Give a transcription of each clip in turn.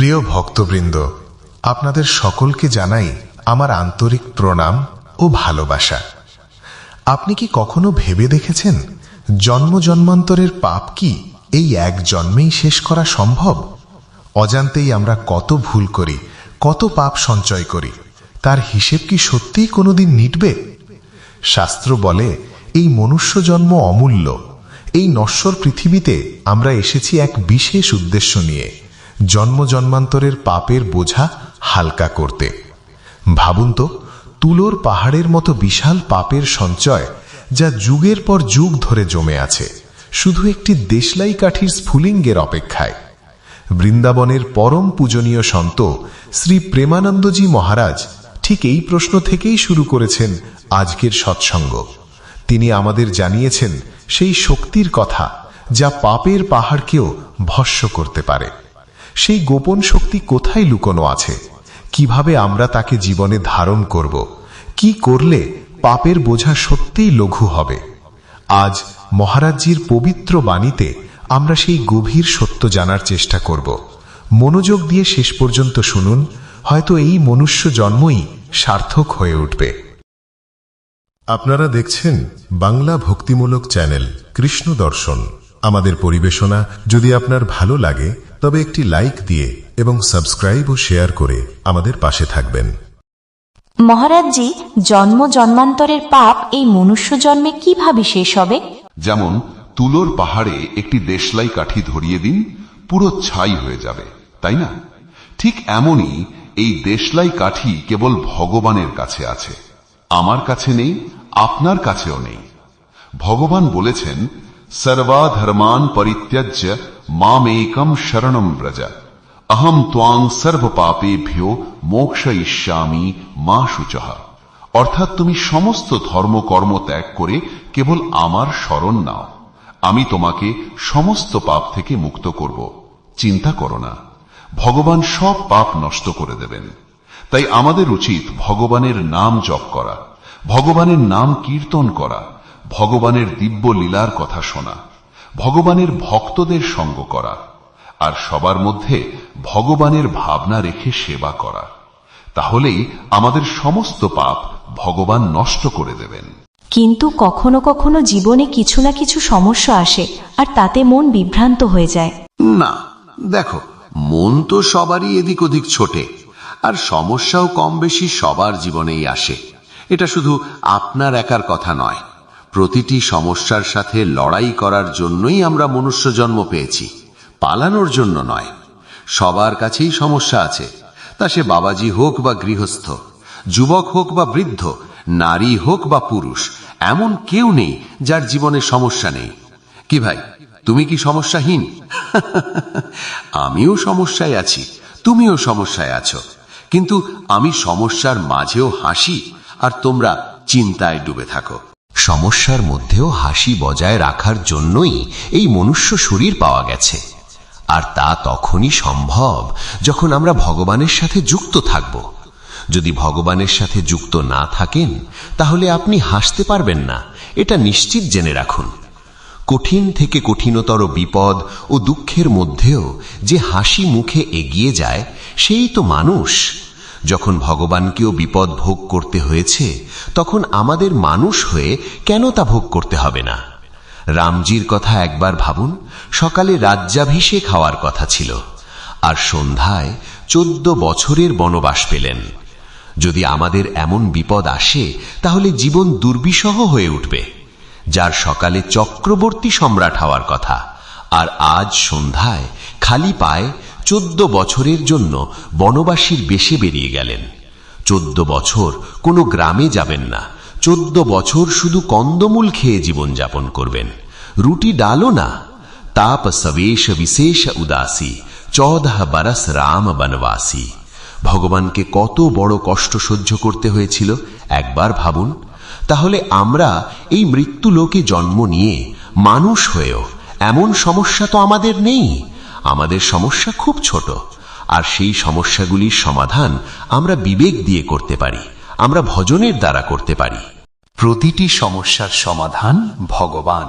প্রিয় ভক্তবৃন্দ, আপনাদের সকলকে জানাই আমার আন্তরিক প্রণাম ও ভালোবাসা। আপনি কি কখনো ভেবে দেখেছেন জন্ম জন্মান্তরের পাপ কি এই এক জন্মেই শেষ করা সম্ভব? অজান্তেই আমরা কত ভুল করি, কত পাপ সঞ্চয় করি, তার হিসেব কি সত্যিই কোনোদিন মিটবে? শাস্ত্র বলে এই মনুষ্য জন্ম অমূল্য। এই নশ্বর পৃথিবীতে আমরা এসেছি এক বিশেষ উদ্দেশ্য নিয়ে, জন্ম জন্মান্তরের পাপের বোঝা হালকা করতে। ভাবুন তো, তুলোর পাহাড়ের মতো বিশাল পাপের সঞ্চয়, যা যুগের পর যুগ ধরে জমে আছে শুধু একটি দেশলাই কাঠির স্ফুলিঙ্গের অপেক্ষায়। বৃন্দাবনের পরম পূজনীয় সন্ত শ্রী প্রেমানন্দজি মহারাজ ঠিক এই প্রশ্ন থেকেই শুরু করেছেন আজকের সৎসঙ্গ। তিনি আমাদের জানিয়েছেন সেই শক্তির কথা যা পাপের পাহাড়কেও ভস্ম করতে পারে। সেই গোপন শক্তি কোথায় লুকোনো আছে, কিভাবে আমরা তাকে জীবনে ধারণ করব, কি করলে পাপের বোঝা সত্যিই লঘু হবে। আজ মহারাজজির পবিত্র বাণীতে আমরা সেই গভীর সত্য জানার চেষ্টা করব। মনোযোগ দিয়ে শেষ পর্যন্ত শুনুন, হয়তো এই মনুষ্য জন্মই সার্থক হয়ে উঠবে। আপনারা দেখছেন বাংলা ভক্তিমূলক চ্যানেল কৃষ্ণ দর্শন। আমাদের পরিবেশনা যদি আপনার ভালো লাগে তবে একটি লাইক দিয়ে এবং সাবস্ক্রাইব ও শেয়ার করে আমাদের পাশে থাকবেন। মহারাজজি, জন্ম জন্মান্তরের পাপ এই মনুষ্য জন্মে কিভাবে শেষ হবে? যেমন তুলোর পাহাড়ে একটি দেশলাই কাঠি ধরিয়ে দিন, পুরো ছাই হয়ে যাবে, তাই না? ঠিক এমনই এই দেশলাই কাঠি কেবল ভগবানের কাছে আছে, আমার কাছে নেই, আপনার কাছেও নেই। ভগবান বলেছেন, সর্বধর্মান পরিত্যজ্য মামেকম শরণম ব্রজ, অহম ত্বাং সর্ব পাপেভ্যো মোক্ষয়িষ্যামি মা শুচঃ। অর্থাৎ তুমি সমস্ত ধর্মকর্ম ত্যাগ করে কেবল আমার শরণ নাও, আমি তোমাকে সমস্ত পাপ থেকে মুক্ত করব। চিন্তা করো না, ভগবান সব পাপ নষ্ট করে দেবেন। তাই আমাদের উচিত ভগবানের নাম জপ করা, ভগবানের নাম কীর্তন করা, ভগবানের দিব্য লীলার কথা শোনা, ভগবানের ভক্তদের সঙ্গ করা, আর সবার মধ্যে ভগবানের ভাবনা রেখে সেবা করা। তাহলেই আমাদের সমস্ত পাপ ভগবান নষ্ট করে দেবেন। কিন্তু কখনো কখনো জীবনে কিছু না কিছু সমস্যা আসে, আর তাতে মন বিভ্রান্ত হয়ে যায়। না, দেখো, মন তো সবারই এদিক ওদিক ছোটে, আর সমস্যাও কম বেশি সবার জীবনেই আসে। এটা শুধু আপনার একার কথা নয়। প্রতিটি সমস্যার সাথে লড়াই করার জন্যই আমরা মনুষ্য জন্ম পেয়েছি, পালানোর জন্য নয়। সবার কাছেই সমস্যা আছে, তা সে বাবাজি হোক বা গৃহস্থ, যুবক হোক বা বৃদ্ধ, নারী হোক বা পুরুষ, এমন কেউ নেই যার জীবনে সমস্যা নেই। কি ভাই, তুমি কি সমস্যাহীন? আমিও সমস্যায় আছি, তুমিও সমস্যায় আছো, কিন্তু আমি সমস্যার মাঝেও হাসি, আর তোমরা চিন্তায় ডুবে থাকো। সমস্যার মধ্যেও হাসি বজায় রাখার জন্যই এই মনুষ্য শরীর পাওয়া গেছে, আর তা তখনই সম্ভব যখন আমরা ভগবানের সাথে যুক্ত থাকব। যদি ভগবানের সাথে যুক্ত না থাকেন, তাহলে আপনি হাসতে পারবেন না, এটা নিশ্চিত জেনে রাখুন। কঠিন থেকে কঠিনতর বিপদ ও দুঃখের মধ্যেও যে হাসি মুখে এগিয়ে যায়, সেই তো মানুষ। যখন ভগবানকেও বিপদ ভোগ করতে হয়েছে, তখন আমাদের মানুষ হয়ে কেন তা ভোগ করতে হবে না? রামজির কথা একবার ভাবুন। সকালে রাজ্যাভিষেক হওয়ার কথা ছিল, আর সন্ধ্যায় 14 বছরের বনবাস পেলেন। যদি আমাদের এমন বিপদ আসে, তাহলে জীবন দুর্বিষহ হয়ে উঠবে। যার সকালে চক্রবর্তী সম্রাট হওয়ার কথা, আর আজ সন্ধ্যায় খালি পায়ে 14 বছরের জন্য বনবাসীর বেশে বেরিয়ে গেলেন। 14 বছর কোনো গ্রামে যাবেন না, 14 বছর শুধু কন্দমূল খেয়ে জীবন যাপন করবেন, রুটি ডালও না। তাপ সবেশ বিশেষ উদাসী, 14 বরস রাম বনবাসী। ভগবানকে কত বড় কষ্ট সহ্য করতে হয়েছিল একবার ভাবুন। তাহলে আমরা এই মৃত্যু লোকে জন্ম নিয়ে মানুষ হয়েও এমন সমস্যা তো আমাদের নেই। আমাদের সমস্যা খুব ছোট, আর সেই সমস্যাগুলির সমাধান আমরা বিবেক দিয়ে করতে পারি, আমরা ভজনের দ্বারা করতে পারি। প্রতিটি সমস্যার সমাধান ভগবান।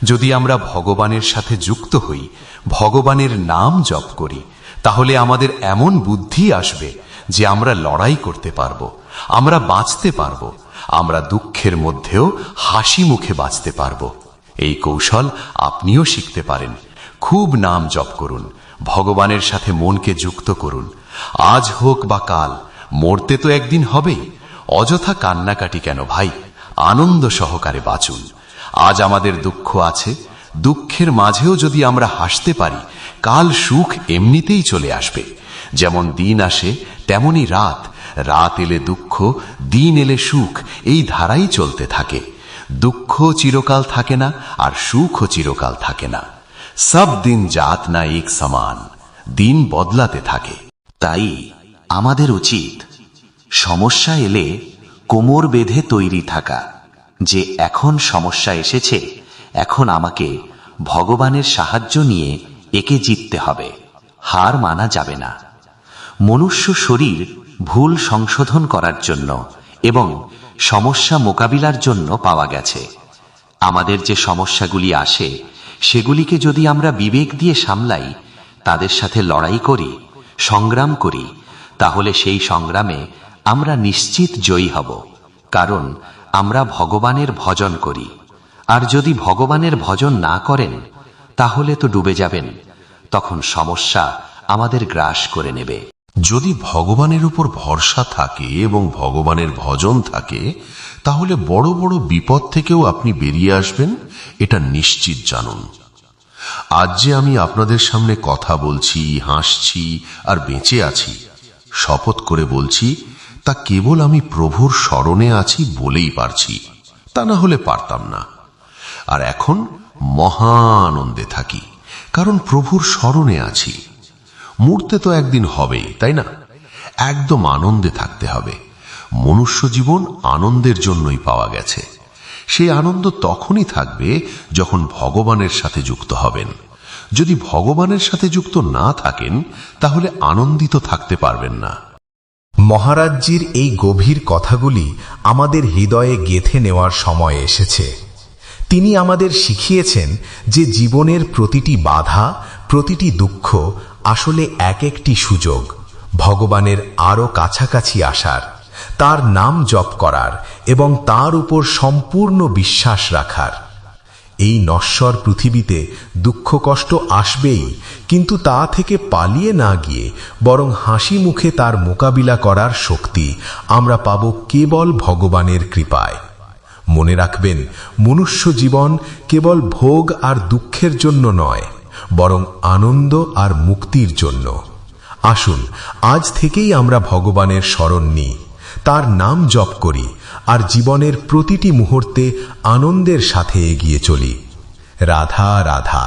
যদি আমরা ভগবানের সাথে যুক্ত হই, ভগবানের নাম জপ করি, তাহলে আমাদের এমন বুদ্ধি আসবে যে আমরা লড়াই করতে পারবো, আমরা বাঁচতে পারবো, আমরা দুঃখের মধ্যেও হাসি মুখে বাঁচতে পারবো। এই কৌশল আপনিও শিখতে পারেন। খুব নাম জপ করুন, ভগবানের সাথে মনকে যুক্ত করুন। আজ হোক বা কাল, মরতে তো একদিন হবেই। অযথা কান্নাকাটি কেন ভাই, আনন্দ সহকারে বাঁচুন। আজ আমাদের দুঃখ আছে, দুঃখের মাঝেও যদি আমরা হাসতে পারি, কাল সুখ এমনিতেই চলে আসবে। যেমন দিন আসে তেমনি রাত, রাত এলে দুঃখ, দিন এলে সুখ, এই ধারাই চলতে থাকে। দুঃখ চিরকাল থাকে না, আর সুখও চিরকাল থাকে না। সব দিন জাত না এক সমান, দিন বদলাতে থাকে। তাই আমাদের উচিত সমস্যা এলে কোমর বেঁধে তৈরি থাকা, যে এখন সমস্যা এসেছে, এখন আমাকে ভগবানের সাহায্য নিয়ে একে জিততে হবে, হার মানা যাবে না। মনুষ্য শরীর ভুল সংশোধন করার জন্য এবং সমস্যা মোকাবিলার জন্য পাওয়া গেছে। আমাদের যে সমস্যাগুলি আসে সেগুলিকে যদি আমরা বিবেক দিয়ে সামলাই, তাদের সাথে লড়াই করি, সংগ্রাম করি, তাহলে সেই সংগ্রামে আমরা নিশ্চিত জয়ী হব, কারণ আমরা ভগবানের ভজন করি। আর যদি ভগবানের ভজন না করেন তাহলে তো ডুবে যাবেন, তখন সমস্যা আমাদের গ্রাস করে নেবে। যদি ভগবানের উপর ভরসা থাকে এবং ভগবানের ভজন থাকে, তাহলে বড় বড় বিপদ থেকেও আপনি বেরিয়ে আসবেন, এটা নিশ্চিত জানুন। আজ যে আমি আপনাদের সামনে কথা বলছি, হাসছি আর বেঁচে আছি, শপথ করে বলছি, তা কেবল আমি প্রভুর স্মরণে আছি বলেই পারছি, তা না হলে পারতাম না। আর এখন মহা আনন্দে থাকি, কারণ প্রভুর স্মরণে আছি। মরতে তো একদিন হবেই, তাই না? একদম আনন্দে থাকতে হবে। মনুষ্য জীবন আনন্দের জন্যই পাওয়া গেছে। সেই আনন্দ তখনই থাকবে যখন ভগবানের সাথে যুক্ত হবেন। যদি ভগবানের সাথে যুক্ত না থাকেন, তাহলে আনন্দিত থাকতে পারবেন না। মহারাজজির এই গভীর কথাগুলি আমাদের হৃদয়ে গেঁথে নেওয়ার সময় এসেছে। তিনি আমাদের শিখিয়েছেন যে জীবনের প্রতিটি বাধা, প্রতিটি দুঃখ আসলে এক একটি সুযোগ ভগবানের আরো কাছাকাছি আসার, তার নাম জপ করার এবং তার উপর সম্পূর্ণ বিশ্বাস রাখার। এই নশ্বর পৃথিবীতে দুঃখ কষ্ট আসবেই, কিন্তু তা থেকে পালিয়ে না গিয়ে বরং হাসি মুখে তার মোকাবিলা করার শক্তি আমরা পাব কেবল ভগবানের কৃপায়। মনে রাখবেন, মনুষ্য জীবন কেবল ভোগ আর দুঃখের জন্য নয়, বরং আনন্দ আর মুক্তির জন্য। আসুন আজ থেকেই আমরা ভগবানের শরণ নিই, তার নাম জপ করি আর জীবনের প্রতিটি মুহূর্তে আনন্দের সাথে এগিয়ে চলি। রাধা রাধা।